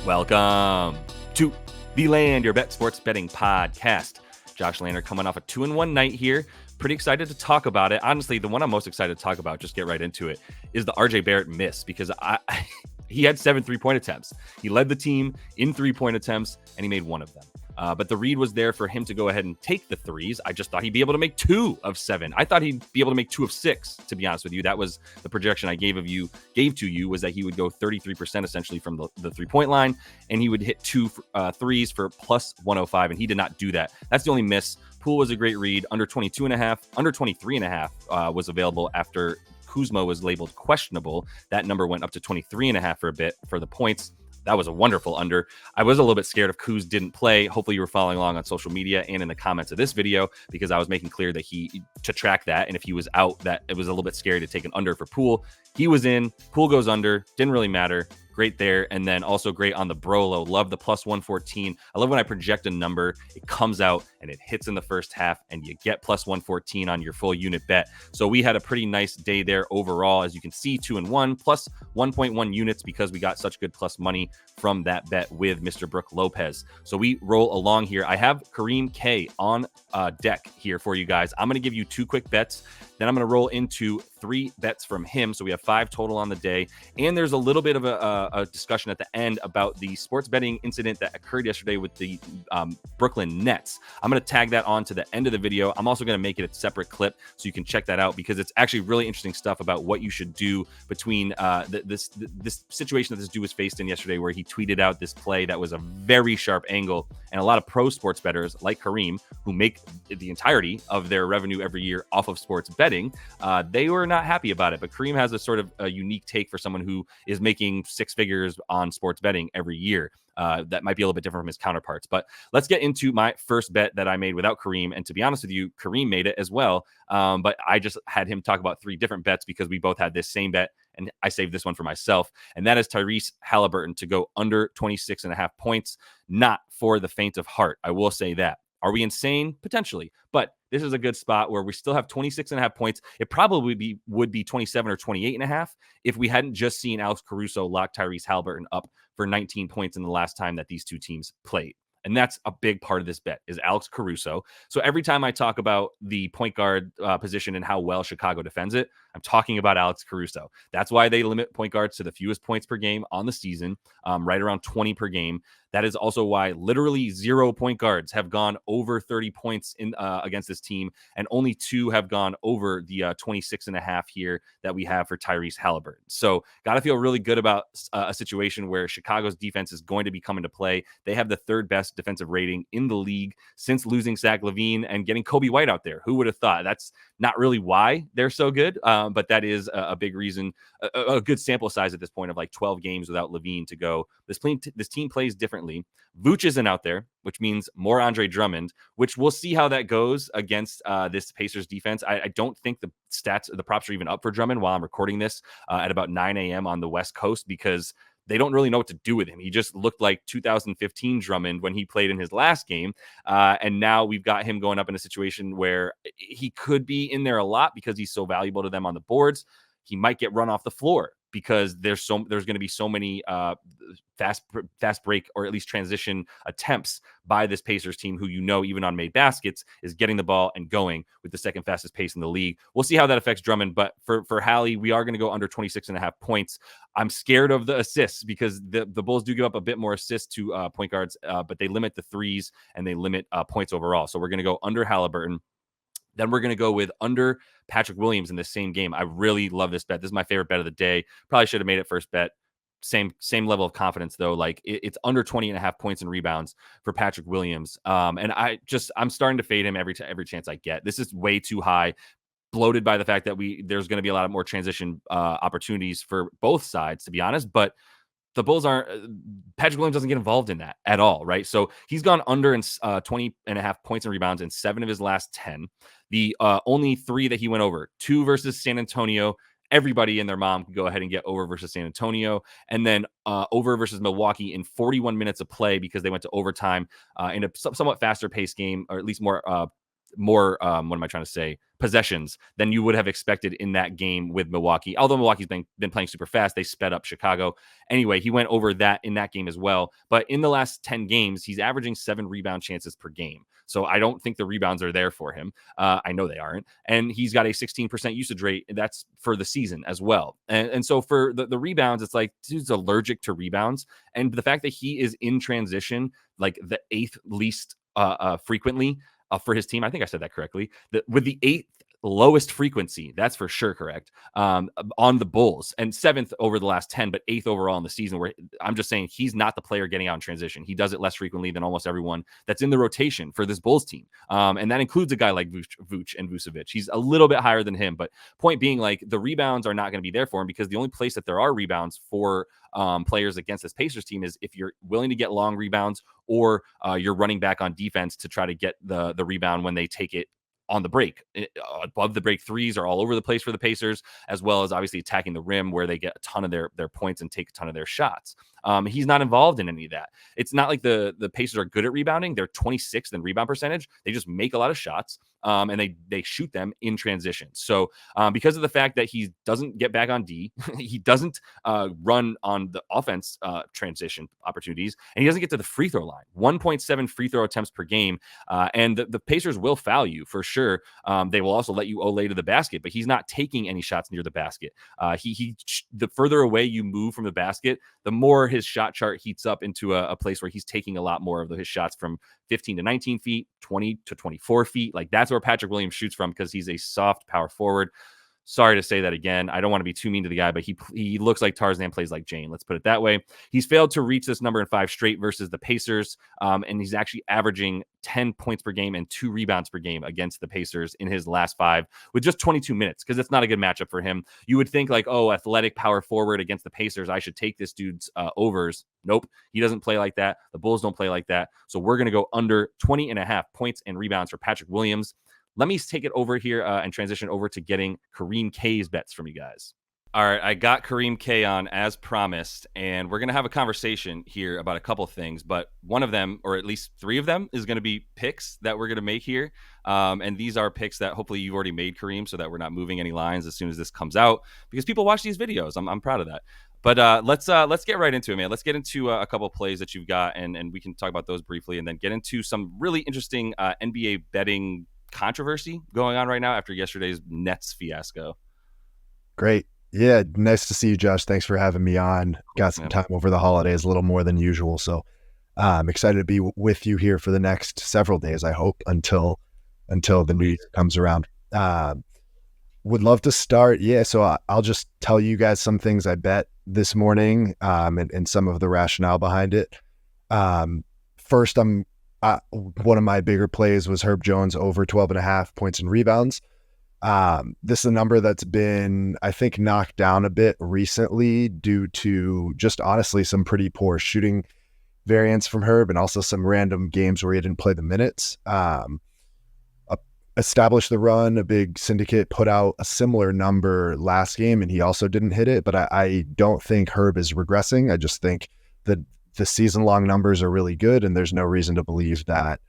Welcome to the Land, your bet sports betting podcast. Josh Lander coming off a 2-1 night here. Pretty excited to talk about it. Honestly, the one I'm most excited to talk about, just get right into it, is the RJ Barrett miss because he had 7 3-point attempts. He led the team in 3-point attempts, and he made one of them. But the read was there for him to go ahead and take the threes. I just thought he'd be able to make 2 of 7. I thought he'd be able to make 2 of 6, to be honest with you. That was the projection I gave to you, was that he would go 33% essentially from the 3-point line, and he would hit 2 threes for plus 105, and he did not do that. That's the only miss. Poole was a great read. Under 22.5, under 23.5 was available after Kuzma was labeled questionable. That number went up to 23.5 for a bit for the points. That was a wonderful under. I was a little bit scared if Kuz didn't play. Hopefully you were following along on social media and in the comments of this video, because I was making clear that to track that. And if he was out, that it was a little bit scary to take an under for Poole. He was in. Poole goes under. Didn't really matter. Great there. And then also great on the Brolo. Love the plus 114. I love when I project a number, it comes out and it hits in the first half and you get plus 114 on your full unit bet. So we had a pretty nice day there overall. As you can see, 2-1 plus 1.1 units because we got such good plus money from that bet with Mr. Brooke Lopez. So we roll along here. I have Kareem K on deck here for you guys. I'm going to give you 2 quick bets. Then I'm going to roll into 3 bets from him. So we have 5 total on the day. And there's a little bit of a discussion at the end about the sports betting incident that occurred yesterday with the Brooklyn Nets. I'm going to tag that on to the end of the video. I'm also going to make it a separate clip so you can check that out, because it's actually really interesting stuff about what you should do between this situation that this dude was faced in yesterday, where he tweeted out this play that was a very sharp angle. And a lot of pro sports bettors like Kareem, who make the entirety of their revenue every year off of sports betting, they were not happy about it. But Kareem has a sort of a unique take for someone who is making 6 figures on sports betting every year. That might be a little bit different from his counterparts. But let's get into my first bet that I made without Kareem. And to be honest with you, Kareem made it as well. But I just had him talk about 3 different bets because we both had this same bet, and I saved this one for myself. And that is Tyrese Halliburton to go under 26.5 points. Not for the faint of heart, I will say that. Are we insane? Potentially. But this is a good spot where we still have 26.5 points. It probably would be 27 or 28.5 if we hadn't just seen Alex Caruso lock Tyrese Halliburton up for 19 points in the last time that these 2 teams played. And that's a big part of this bet, is Alex Caruso. So every time I talk about the point guard position and how well Chicago defends it, I'm talking about Alex Caruso. That's why they limit point guards to the fewest points per game on the season, right around 20 per game. That is also why literally 0 point guards have gone over 30 points in against this team, and only 2 have gone over the 26.5 here that we have for Tyrese Halliburton. So got to feel really good about a situation where Chicago's defense is going to be coming to play. They have the 3rd best defensive rating in the league since losing Zach LaVine and getting Kobe White out there. Who would have thought? That's not really why they're so good, but that is a big reason, a good sample size at this point of like 12 games without LaVine to go. This team plays differently. Vooch isn't out there, which means more Andre Drummond, which we'll see how that goes against this Pacers defense. I don't think the props are even up for Drummond while I'm recording this at about 9 a.m. on the West Coast, because they don't really know what to do with him. He just looked like 2015 Drummond when he played in his last game. And now we've got him going up in a situation where he could be in there a lot because he's so valuable to them on the boards. He might get run off the floor because there's going to be so many fast break, or at least transition attempts by this Pacers team, who, even on made baskets, is getting the ball and going with the 2nd fastest pace in the league. We'll see how that affects Drummond, but for Hallie, we are going to go under 26.5 points. I'm scared of the assists because the Bulls do give up a bit more assists to point guards, but they limit the threes and they limit points overall. So we're going to go under Halliburton. Then we're going to go with under Patrick Williams in the same game. I really love this bet. This is my favorite bet of the day. Probably should have made it first bet. Same level of confidence, though. Like it's under 20.5 points and rebounds for Patrick Williams. And I'm starting to fade him every chance I get. This is way too high, bloated by the fact that there's going to be a lot of more transition opportunities for both sides, to be honest. But the Bulls aren't. Patrick Williams doesn't get involved in that at all, right? So he's gone under in 20.5 points and rebounds in 7 of his last 10. The only 3 that he went over, 2 versus San Antonio. Everybody and their mom can go ahead and get over versus San Antonio, and then over versus Milwaukee in 41 minutes of play because they went to overtime in a somewhat faster paced game, or at least more what am I trying to say, possessions than you would have expected in that game with Milwaukee. Although Milwaukee's been playing super fast, they sped up Chicago. Anyway, he went over that in that game as well. But in the last 10 games, he's averaging 7 rebound chances per game. So I don't think the rebounds are there for him. I know they aren't. And he's got a 16% usage rate. That's for the season as well. And so for the rebounds, it's like, dude's allergic to rebounds. And the fact that he is in transition, like the 8th least frequently for his team. I think I said that correctly. With the 8th lowest frequency, that's for sure correct, on the Bulls, and 7th over the last 10, but 8th overall in the season, where I'm just saying he's not the player getting out in transition. He does it less frequently than almost everyone that's in the rotation for this Bulls team. And that includes a guy like Vooch and Vucevic. He's a little bit higher than him, but point being, like, the rebounds are not going to be there for him, because the only place that there are rebounds for players against this Pacers team is if you're willing to get long rebounds, or you're running back on defense to try to get the rebound when they take it on the break. Above the break threes are all over the place for the Pacers, as well as obviously attacking the rim, where they get a ton of their points and take a ton of their shots. He's not involved in any of that. It's not like the Pacers are good at rebounding. They're 26th in rebound percentage. They just make a lot of shots, and they shoot them in transition. So because of the fact that he doesn't get back on D, he doesn't run on the offense transition opportunities, and he doesn't get to the free throw line. 1.7 free throw attempts per game, and the Pacers will foul you for sure. They will also let you olay to the basket, but he's not taking any shots near the basket. The further away you move from the basket, the more his shot chart heats up into a place where he's taking a lot more of his shots from 15 to 19 feet, 20 to 24 feet. Like, that's where Patrick Williams shoots from, because he's a soft power forward. Sorry to say that again. I don't want to be too mean to the guy, but he looks like Tarzan, plays like Jane. Let's put it that way. He's failed to reach this number in 5 straight versus the Pacers, and he's actually averaging 10 points per game and 2 rebounds per game against the Pacers in his last 5 with just 22 minutes, because it's not a good matchup for him. You would think, like, oh, athletic power forward against the Pacers, I should take this dude's overs. Nope, he doesn't play like that. The Bulls don't play like that. So we're going to go under 20.5 points and rebounds for Patrick Williams. Let me take it over here and transition over to getting Kareem K's bets from you guys. All right, I got Kareem K on as promised, and we're going to have a conversation here about a couple of things, but one of them, or at least 3 of them, is going to be picks that we're going to make here. And these are picks that hopefully you've already made, Kareem, so that we're not moving any lines as soon as this comes out, because people watch these videos. I'm proud of that. But let's get right into it, man. Let's get into a couple of plays that you've got, and we can talk about those briefly, and then get into some really interesting NBA betting controversy going on right now after yesterday's Nets fiasco. Great. Yeah, nice to see you, Josh. Thanks for having me on. Got some time over the holidays, a little more than usual, so I'm excited to be with you here for the next several days, I hope, until the new year comes around. Would love to start. Yeah, so I'll just tell you guys some things I bet this morning, and some of the rationale behind it. First, one of my bigger plays was Herb Jones over 12.5 points and rebounds. This is a number that's been, I think, knocked down a bit recently due to just honestly some pretty poor shooting variance from Herb, and also some random games where he didn't play the minutes. Established the run, a big syndicate put out a similar number last game, and he also didn't hit it, but I don't think Herb is regressing. I just think that the season-long numbers are really good, and there's no reason to believe that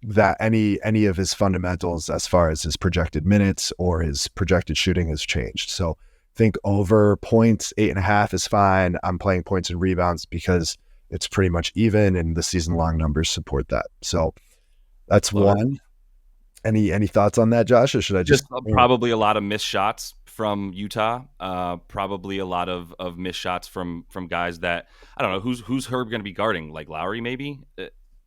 that any of his fundamentals as far as his projected minutes or his projected shooting has changed. So I think over points, 8.5 is fine. I'm playing points and rebounds because it's pretty much even, and the season-long numbers support that. So that's one. Any thoughts on that, Josh, or should I just probably a lot of missed shots from Utah, probably a lot of missed shots from guys that I don't know who's Herb going to be guarding, like Lowry maybe.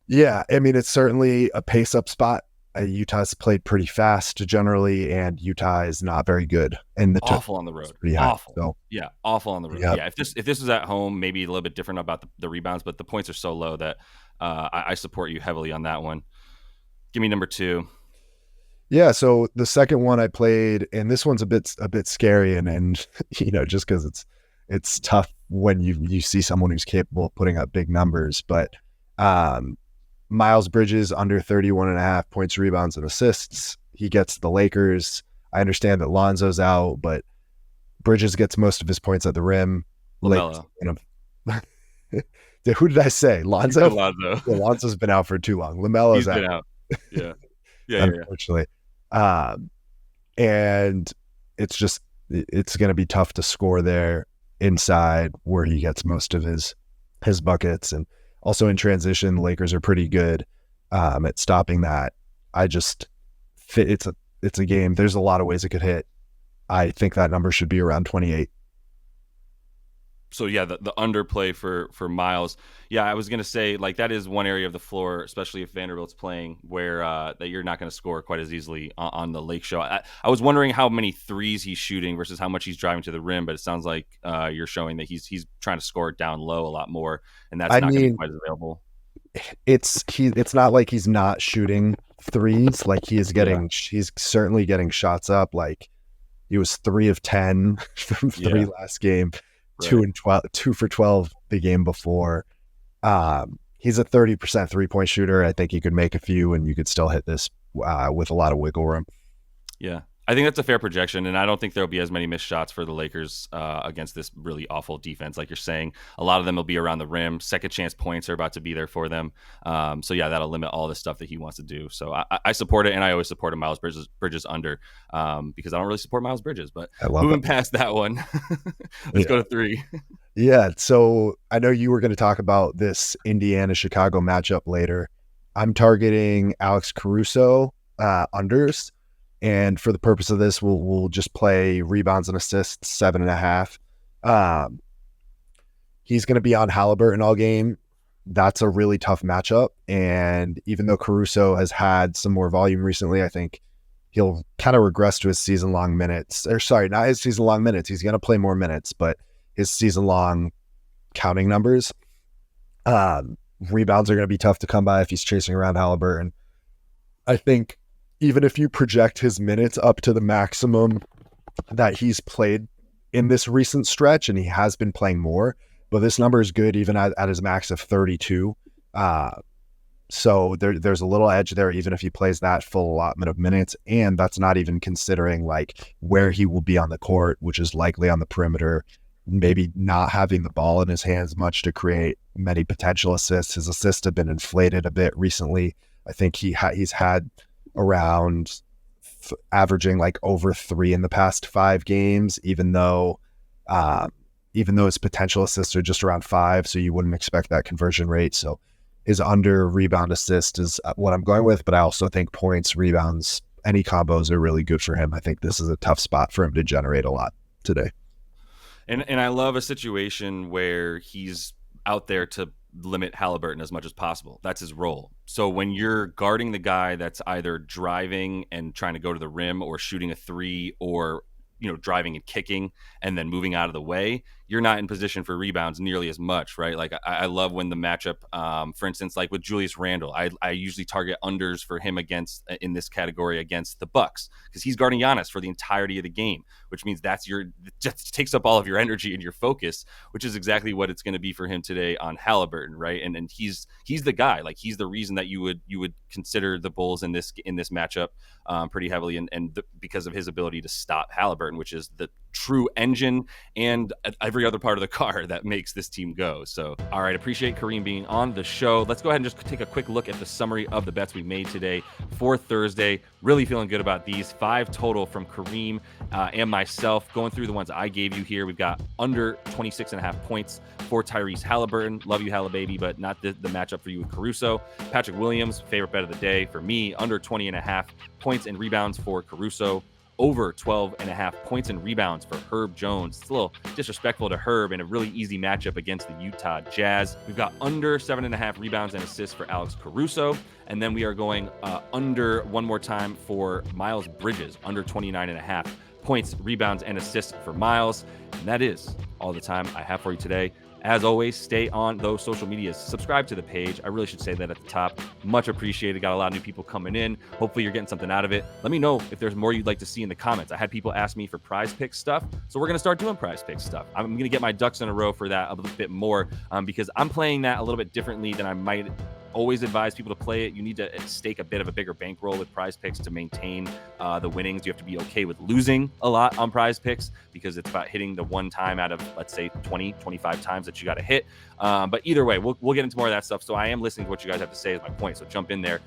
Yeah, I mean, it's certainly a pace up spot. Utah's played pretty fast generally, and Utah is not very good. And awful on the road. Awful. So, yeah, awful on the road. Yep. Yeah, if this was at home, maybe a little bit different about the rebounds, but the points are so low that I support you heavily on that one. Give me number 2. Yeah, so the second one I played, and this one's a bit scary, and you know, just because it's tough when you see someone who's capable of putting up big numbers, but Miles Bridges under 31.5 points, rebounds, and assists. He gets the Lakers. I understand that Lonzo's out, but Bridges gets most of his points at the rim. LaMelo. Who did I say? Lonzo? Lonzo. Yeah, Lonzo's been out for too long. LaMelo's out. Yeah. Yeah. unfortunately. Um, and it's going to be tough to score there inside where he gets most of his buckets. And also in transition, the Lakers are pretty good at stopping that. I just it's a game. There's a lot of ways it could hit. I think that number should be around 28. So yeah, the underplay for Miles. Yeah, I was gonna say like that is one area of the floor, especially if Vanderbilt's playing, where that you're not gonna score quite as easily on the Lake Show. I was wondering how many threes he's shooting versus how much he's driving to the rim, but it sounds like you're showing that he's trying to score it down low a lot more, and that's I not gonna be mean, quite as available. it's not like he's not shooting threes. Like he's certainly getting shots up. Like he was 3 of 10 from three last game, Right. 2 for 12 the game before. He's a 30% 3-point shooter. I think he could make a few and you could still hit this with a lot of wiggle room. Yeah. I think that's a fair projection, and I don't think there'll be as many missed shots for the Lakers against this really awful defense. Like you're saying, a lot of them will be around the rim. Second chance points are about to be there for them. So yeah, that'll limit all the stuff that he wants to do. So I support it, and I always support a Miles Bridges under because I don't really support Miles Bridges. But I love moving it. past that one, let's go to 3. Yeah. So I know you were going to talk about this Indiana-Chicago matchup later. I'm targeting Alex Caruso unders. And for the purpose of this, we'll just play rebounds and assists 7.5. He's going to be on Halliburton all game. That's a really tough matchup. And even though Caruso has had some more volume recently, I think he'll kind of regress to his season-long minutes. Or sorry, not his season-long minutes. He's going to play more minutes, but his season-long counting numbers. Rebounds are going to be tough to come by if he's chasing around Halliburton. I think even if you project his minutes up to the maximum that he's played in this recent stretch, and he has been playing more, but this number is good even at his max of 32. So there's a little edge there, even if he plays that full allotment of minutes. And that's not even considering like where he will be on the court, which is likely on the perimeter, maybe not having the ball in his hands much to create many potential assists. His assists have been inflated a bit recently. I think he's had around averaging like over 3 in the past 5 games, even though his potential assists are just around 5. So you wouldn't expect that conversion rate. So his under rebound assist is what I'm going with, but I also think points, rebounds, any combos are really good for him. I think this is a tough spot for him to generate a lot today. And I love a situation where he's out there to limit Halliburton as much as possible. That's his role. So when you're guarding the guy that's either driving and trying to go to the rim or shooting a 3 or driving and kicking and then moving out of the way, you're not in position for rebounds nearly as much, right? Like I love when the matchup, for instance, like with Julius Randle, I usually target unders for him in this category against the Bucks because he's guarding Giannis for the entirety of the game, which means just takes up all of your energy and your focus, which is exactly what it's going to be for him today on Halliburton, right? And he's the guy, like he's the reason that you would consider the Bulls in this matchup pretty heavily, and because of his ability to stop Halliburton, which is the true engine and every other part of the car that makes this team go. So, all right, appreciate Kareem being on the show. Let's go ahead and just take a quick look at the summary of the bets we made today for Thursday. Really feeling good about these 5 total from Kareem and myself. Going through the ones I gave you here, we've got under 26.5 points for Tyrese Halliburton. Love you, Hallibaby, but not the matchup for you with Caruso. Patrick Williams, favorite bet of the day for me, under 20.5 points and rebounds for Caruso. Over 12.5 points and rebounds for Herb Jones. It's a little disrespectful to Herb in a really easy matchup against the Utah Jazz. We've got under 7.5 rebounds and assists for Alex Caruso. And then we are going under one more time for Miles Bridges, under 29.5 points, rebounds, and assists for Miles. And that is all the time I have for you today. As always, stay on those social medias. Subscribe to the page. I really should say that at the top. Much appreciated. Got a lot of new people coming in. Hopefully you're getting something out of it. Let me know if there's more you'd like to see in the comments. I had people ask me for prize pick stuff, so we're going to start doing prize pick stuff. I'm going to get my ducks in a row for that a little bit more because I'm playing that a little bit differently than I might always advise people to play it. You need to stake a bit of a bigger bankroll with Prize Picks to maintain the winnings. You have to be okay with losing a lot on Prize Picks because it's about hitting the one time out of, let's say, 20, 25 times that you got to hit. But either way, we'll get into more of that stuff. So I am listening to what you guys have to say is my point. So jump in there.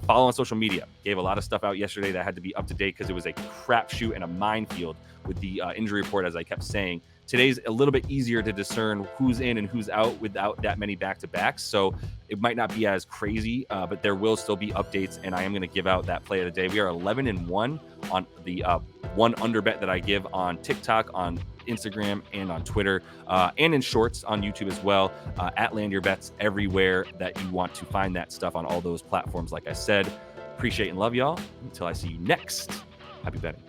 Follow on social media. Gave a lot of stuff out yesterday that had to be up to date because it was a crapshoot and a minefield with the injury report, as I kept saying. Today's a little bit easier to discern who's in and who's out without that many back-to-backs. So it might not be as crazy, but there will still be updates, and I am going to give out that play of the day. We are 11-1 on the one under bet that I give on TikTok, on Instagram, and on Twitter, and in shorts on YouTube as well, at Land Your Bets everywhere that you want to find that stuff on all those platforms. Like I said, appreciate and love y'all. Until I see you next, happy betting.